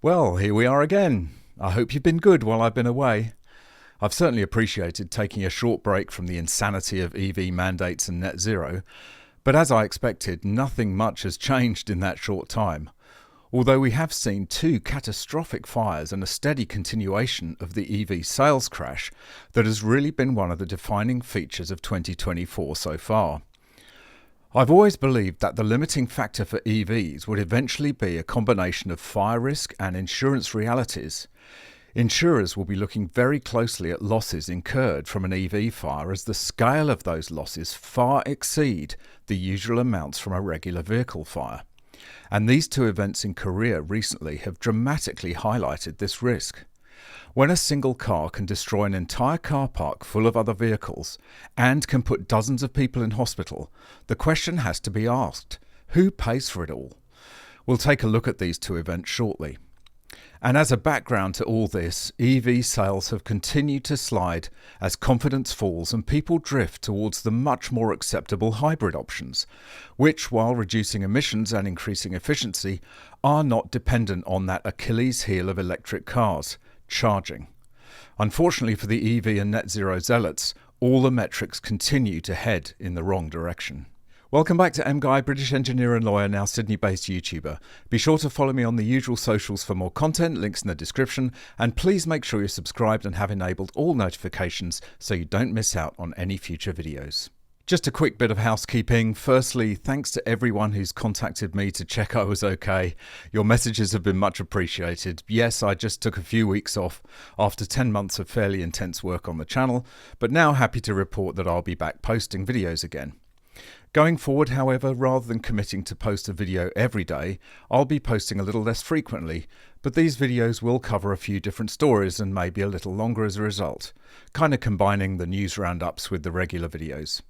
Well, here we are again. I hope you've been good while I've been away. I've certainly appreciated taking a short break from the insanity of EV mandates and net zero, but as I expected, nothing much has changed in that short time. Although we have seen two catastrophic fires and a steady continuation of the EV sales crash that has really been one of the defining features of 2024 so far. I've always believed that the limiting factor for EVs would eventually be a combination of fire risk and insurance realities. Insurers will be looking very closely at losses incurred from an EV fire as the scale of those losses far exceed the usual amounts from a regular vehicle fire. And these two events in Korea recently have dramatically highlighted this risk. When a single car can destroy an entire car park full of other vehicles and can put dozens of people in hospital, the question has to be asked, who pays for it all? We'll take a look at these two events shortly. And as a background to all this, EV sales have continued to slide as confidence falls and people drift towards the much more acceptable hybrid options, which, while reducing emissions and increasing efficiency, are not dependent on that Achilles heel of electric cars, charging. Unfortunately for the EV and net zero zealots, all the metrics continue to head in the wrong direction. Welcome back to MGUY, British engineer and lawyer, now Sydney-based YouTuber. Be sure to follow me on the usual socials for more content, links in the description, and please make sure you're subscribed and have enabled all notifications so you don't miss out on any future videos. Just a quick bit of housekeeping. Firstly, thanks to everyone who's contacted me to check I was okay. Your messages have been much appreciated. Yes, I just took a few weeks off after 10 months of fairly intense work on the channel, but now happy to report that I'll be back posting videos again. Going forward, however, rather than committing to post a video every day, I'll be posting a little less frequently, but these videos will cover a few different stories and maybe a little longer as a result, kind of combining the news roundups with the regular videos.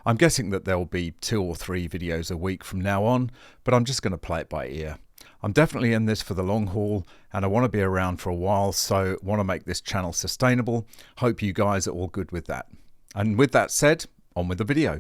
I'm guessing that there will be 2 or 3 videos a week from now on, but I'm just going to play it by ear. I'm definitely in this for the long haul and I want to be around for a while, so want to make this channel sustainable. Hope you guys are all good with that. And with that said, on with the video.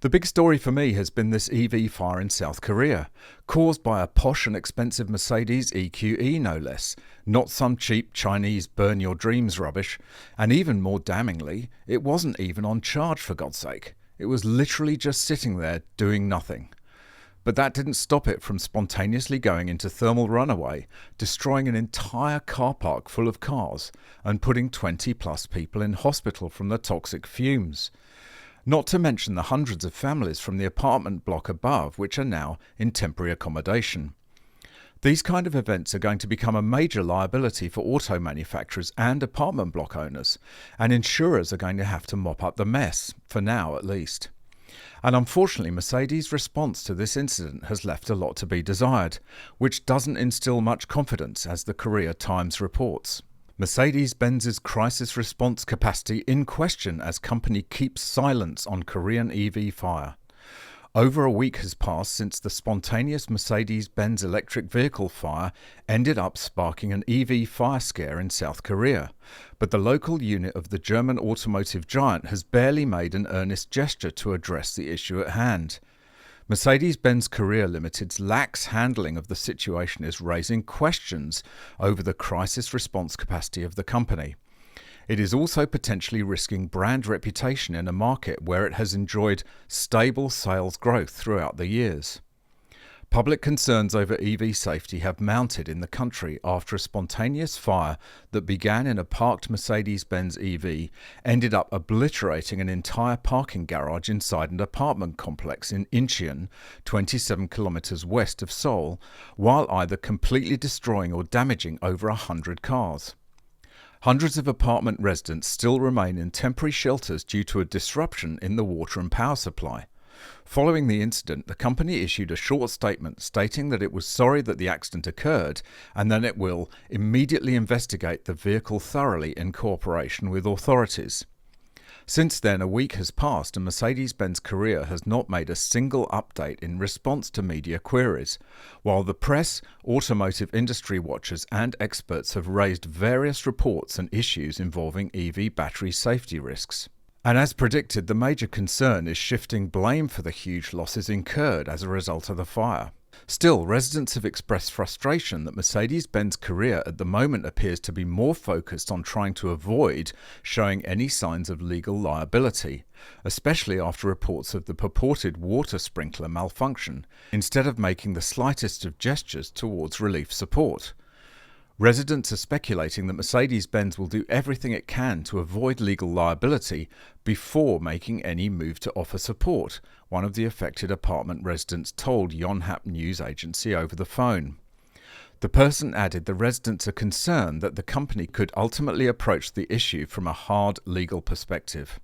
The big story for me has been this EV fire in South Korea, caused by a posh and expensive Mercedes EQE no less, not some cheap Chinese burn your dreams rubbish, and even more damningly, it wasn't even on charge for God's sake. It was literally just sitting there doing nothing. But that didn't stop it from spontaneously going into thermal runaway, destroying an entire car park full of cars and putting 20 plus people in hospital from the toxic fumes. Not to mention the hundreds of families from the apartment block above which are now in temporary accommodation. These kind of events are going to become a major liability for auto manufacturers and apartment block owners, and insurers are going to have to mop up the mess, for now at least. And unfortunately, Mercedes' response to this incident has left a lot to be desired, which doesn't instill much confidence, as the Korea Times reports. Mercedes-Benz's crisis response capacity in question as company keeps silence on Korean EV fire. Over a week has passed since the spontaneous Mercedes-Benz electric vehicle fire ended up sparking an EV fire scare in South Korea, but the local unit of the German automotive giant has barely made an earnest gesture to address the issue at hand. Mercedes-Benz Korea Limited's lax handling of the situation is raising questions over the crisis response capacity of the company. It is also potentially risking brand reputation in a market where it has enjoyed stable sales growth throughout the years. Public concerns over EV safety have mounted in the country after a spontaneous fire that began in a parked Mercedes-Benz EV ended up obliterating an entire parking garage inside an apartment complex in Incheon, 27 kilometers west of Seoul, while either completely destroying or damaging over 100 cars. Hundreds of apartment residents still remain in temporary shelters due to a disruption in the water and power supply. Following the incident, the company issued a short statement stating that it was sorry that the accident occurred and that it will immediately investigate the vehicle thoroughly in cooperation with authorities. Since then, a week has passed and Mercedes-Benz Korea has not made a single update in response to media queries, while the press, automotive industry watchers and experts have raised various reports and issues involving EV battery safety risks. And as predicted, the major concern is shifting blame for the huge losses incurred as a result of the fire. Still, residents have expressed frustration that Mercedes-Benz career at the moment appears to be more focused on trying to avoid showing any signs of legal liability, especially after reports of the purported water sprinkler malfunction, instead of making the slightest of gestures towards relief support. Residents are speculating that Mercedes-Benz will do everything it can to avoid legal liability before making any move to offer support, one of the affected apartment residents told Yonhap news agency over the phone. The person added the residents are concerned that the company could ultimately approach the issue from a hard legal perspective.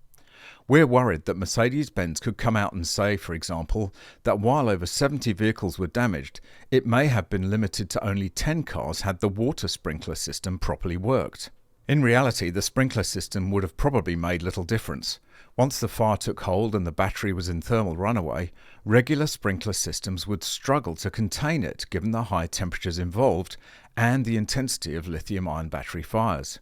We're worried that Mercedes-Benz could come out and say, for example, that while over 70 vehicles were damaged, it may have been limited to only 10 cars had the water sprinkler system properly worked. In reality, the sprinkler system would have probably made little difference. Once the fire took hold and the battery was in thermal runaway, regular sprinkler systems would struggle to contain it given the high temperatures involved and the intensity of lithium-ion battery fires.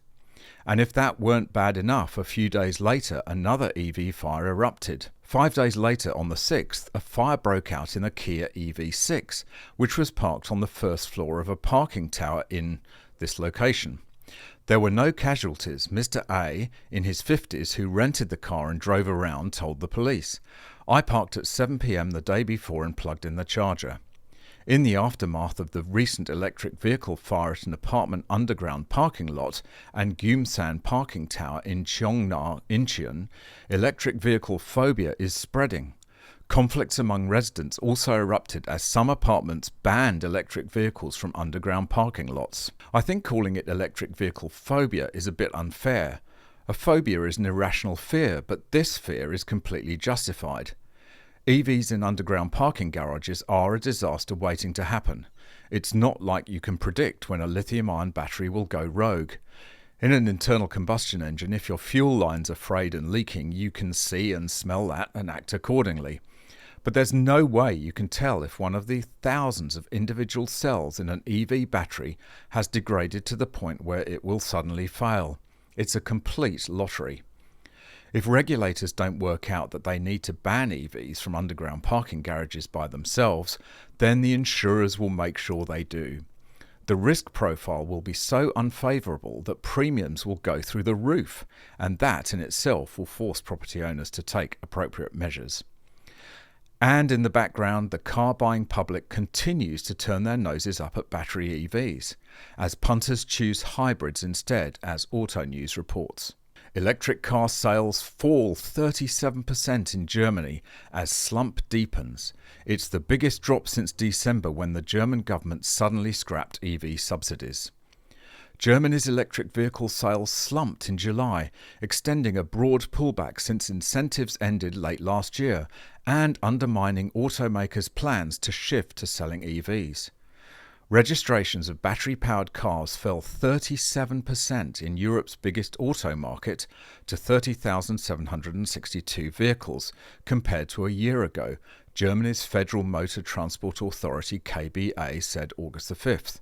And if that weren't bad enough, a few days later, another EV fire erupted. 5 days later, on the 6th, a fire broke out in a Kia EV6, which was parked on the first floor of a parking tower in this location. There were no casualties. Mr. A, in his 50s, who rented the car and drove around, told the police. I parked at 7 p.m. the day before and plugged in the charger. In the aftermath of the recent electric vehicle fire at an apartment underground parking lot and Gyumsan parking tower in Cheongna, Incheon, electric vehicle phobia is spreading. Conflicts among residents also erupted as some apartments banned electric vehicles from underground parking lots. I think calling it electric vehicle phobia is a bit unfair. A phobia is an irrational fear, but this fear is completely justified. EVs in underground parking garages are a disaster waiting to happen. It's not like you can predict when a lithium-ion battery will go rogue. In an internal combustion engine, if your fuel line's are frayed and leaking, you can see and smell that and act accordingly. But there's no way you can tell if one of the thousands of individual cells in an EV battery has degraded to the point where it will suddenly fail. It's a complete lottery. If regulators don't work out that they need to ban EVs from underground parking garages by themselves, then the insurers will make sure they do. The risk profile will be so unfavourable that premiums will go through the roof, and that in itself will force property owners to take appropriate measures. And in the background, the car-buying public continues to turn their noses up at battery EVs, as punters choose hybrids instead, as Auto News reports. Electric car sales fall 37% in Germany as slump deepens. It's the biggest drop since December when the German government suddenly scrapped EV subsidies. Germany's electric vehicle sales slumped in July, extending a broad pullback since incentives ended late last year and undermining automakers' plans to shift to selling EVs. Registrations of battery-powered cars fell 37% in Europe's biggest auto market to 30,762 vehicles, compared to a year ago, Germany's Federal Motor Transport Authority KBA said August the 5th.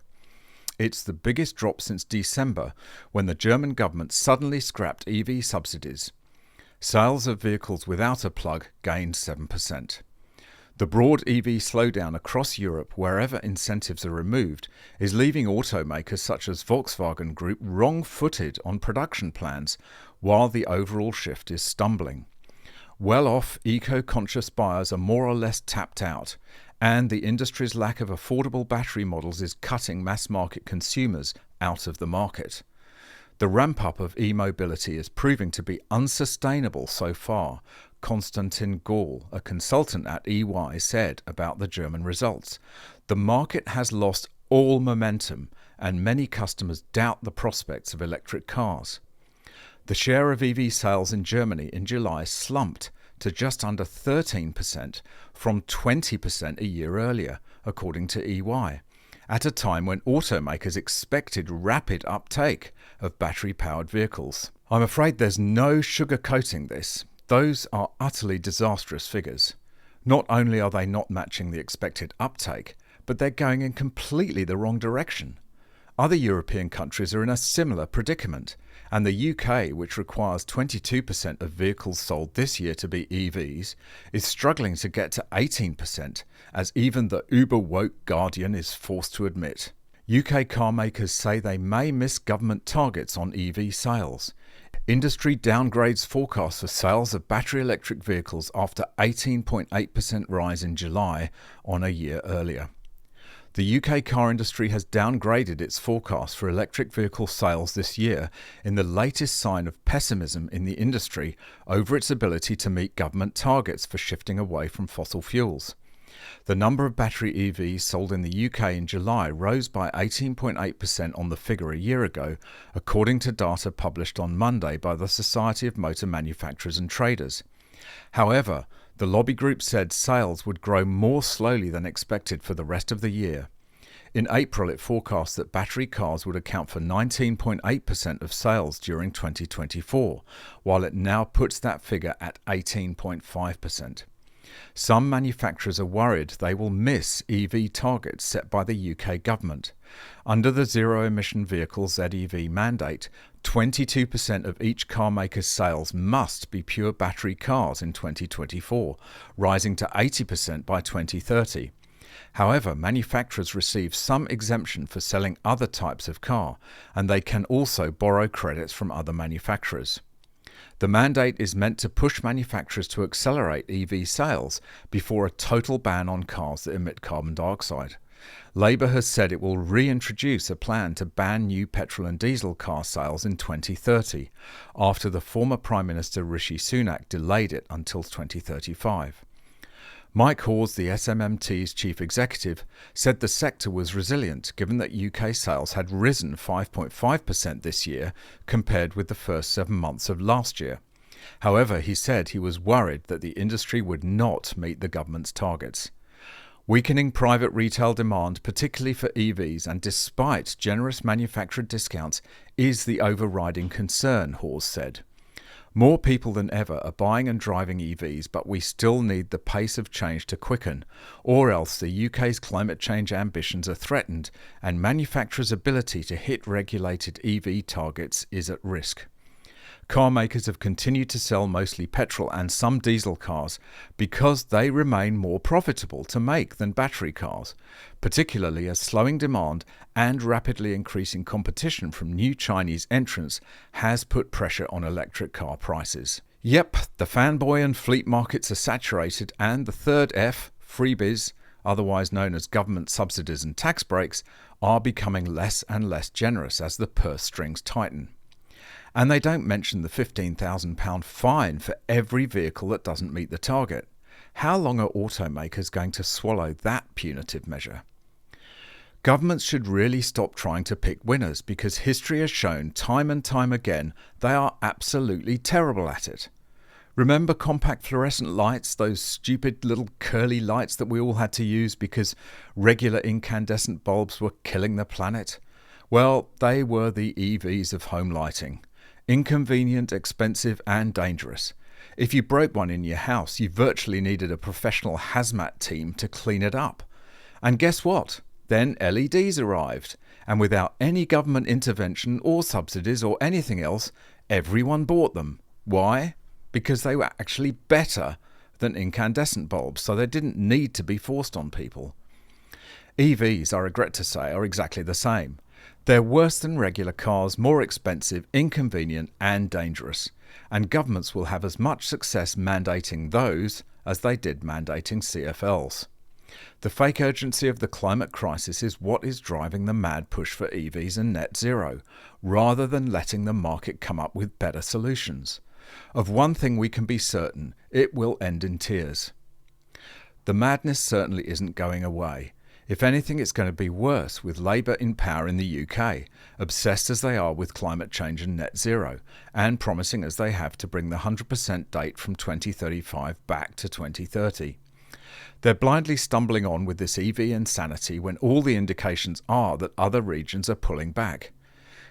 It's the biggest drop since December, when the German government suddenly scrapped EV subsidies. Sales of vehicles without a plug gained 7%. The broad EV slowdown across Europe, wherever incentives are removed, is leaving automakers such as Volkswagen Group wrong-footed on production plans, while the overall shift is stumbling. Well-off, eco-conscious buyers are more or less tapped out, and the industry's lack of affordable battery models is cutting mass-market consumers out of the market. The ramp-up of e-mobility is proving to be unsustainable so far, Konstantin Gall, a consultant at EY, said about the German results. The market has lost all momentum, and many customers doubt the prospects of electric cars. The share of EV sales in Germany in July slumped to just under 13% from 20% a year earlier, according to EY, at a time when automakers expected rapid uptake of battery-powered vehicles. I'm afraid there's no sugarcoating this. Those are utterly disastrous figures. Not only are they not matching the expected uptake, but they're going in completely the wrong direction. Other European countries are in a similar predicament, and the UK, which requires 22% of vehicles sold this year to be EVs, is struggling to get to 18%, as even the uber-woke Guardian is forced to admit. UK car makers say they may miss government targets on EV sales. Industry downgrades forecasts for sales of battery electric vehicles after 18.8% rise in July on a year earlier. The UK car industry has downgraded its forecast for electric vehicle sales this year in the latest sign of pessimism in the industry over its ability to meet government targets for shifting away from fossil fuels. The number of battery EVs sold in the UK in July rose by 18.8% on the figure a year ago, according to data published on Monday by the Society of Motor Manufacturers and Traders. However, the lobby group said sales would grow more slowly than expected for the rest of the year. In April, it forecast that battery cars would account for 19.8% of sales during 2024, while it now puts that figure at 18.5%. Some manufacturers are worried they will miss EV targets set by the UK government. Under the zero-emission vehicle ZEV mandate, 22% of each car maker's sales must be pure battery cars in 2024, rising to 80% by 2030. However, manufacturers receive some exemption for selling other types of car, and they can also borrow credits from other manufacturers. The mandate is meant to push manufacturers to accelerate EV sales before a total ban on cars that emit carbon dioxide. Labour has said it will reintroduce a plan to ban new petrol and diesel car sales in 2030, after the former Prime Minister Rishi Sunak delayed it until 2035. Mike Hawes, the SMMT's chief executive, said the sector was resilient given that UK sales had risen 5.5% this year compared with the first 7 months of last year. However, he said he was worried that the industry would not meet the government's targets. Weakening private retail demand, particularly for EVs, and despite generous manufacturer discounts, is the overriding concern, Hawes said. More people than ever are buying and driving EVs, but we still need the pace of change to quicken, or else the UK's climate change ambitions are threatened and manufacturers' ability to hit regulated EV targets is at risk. Car makers have continued to sell mostly petrol and some diesel cars because they remain more profitable to make than battery cars, particularly as slowing demand and rapidly increasing competition from new Chinese entrants has put pressure on electric car prices. Yep, the fanboy and fleet markets are saturated, and the third F, freebies, otherwise known as government subsidies and tax breaks, are becoming less and less generous as the purse strings tighten. And they don't mention the £15,000 fine for every vehicle that doesn't meet the target. How long are automakers going to swallow that punitive measure? Governments should really stop trying to pick winners, because history has shown time and time again they are absolutely terrible at it. Remember compact fluorescent lights, those stupid little curly lights that we all had to use because regular incandescent bulbs were killing the planet? Well, they were the EVs of home lighting. Inconvenient, expensive, and dangerous. If you broke one in your house, you virtually needed a professional hazmat team to clean it up. And guess what? Then LEDs arrived, and without any government intervention or subsidies or anything else, everyone bought them. Why? Because they were actually better than incandescent bulbs, so they didn't need to be forced on people. EVs, I regret to say, are exactly the same. They're worse than regular cars, more expensive, inconvenient, and dangerous. And governments will have as much success mandating those as they did mandating CFLs. The fake urgency of the climate crisis is what is driving the mad push for EVs and net zero, rather than letting the market come up with better solutions. Of one thing we can be certain, it will end in tears. The madness certainly isn't going away. If anything, it's going to be worse with Labour in power in the UK, obsessed as they are with climate change and net zero, and promising as they have to bring the 100% date from 2035 back to 2030. They're blindly stumbling on with this EV insanity when all the indications are that other regions are pulling back.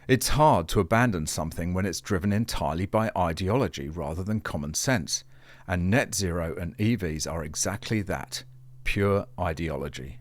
It's hard to abandon something when it's driven entirely by ideology rather than common sense, and net zero and EVs are exactly that, pure ideology.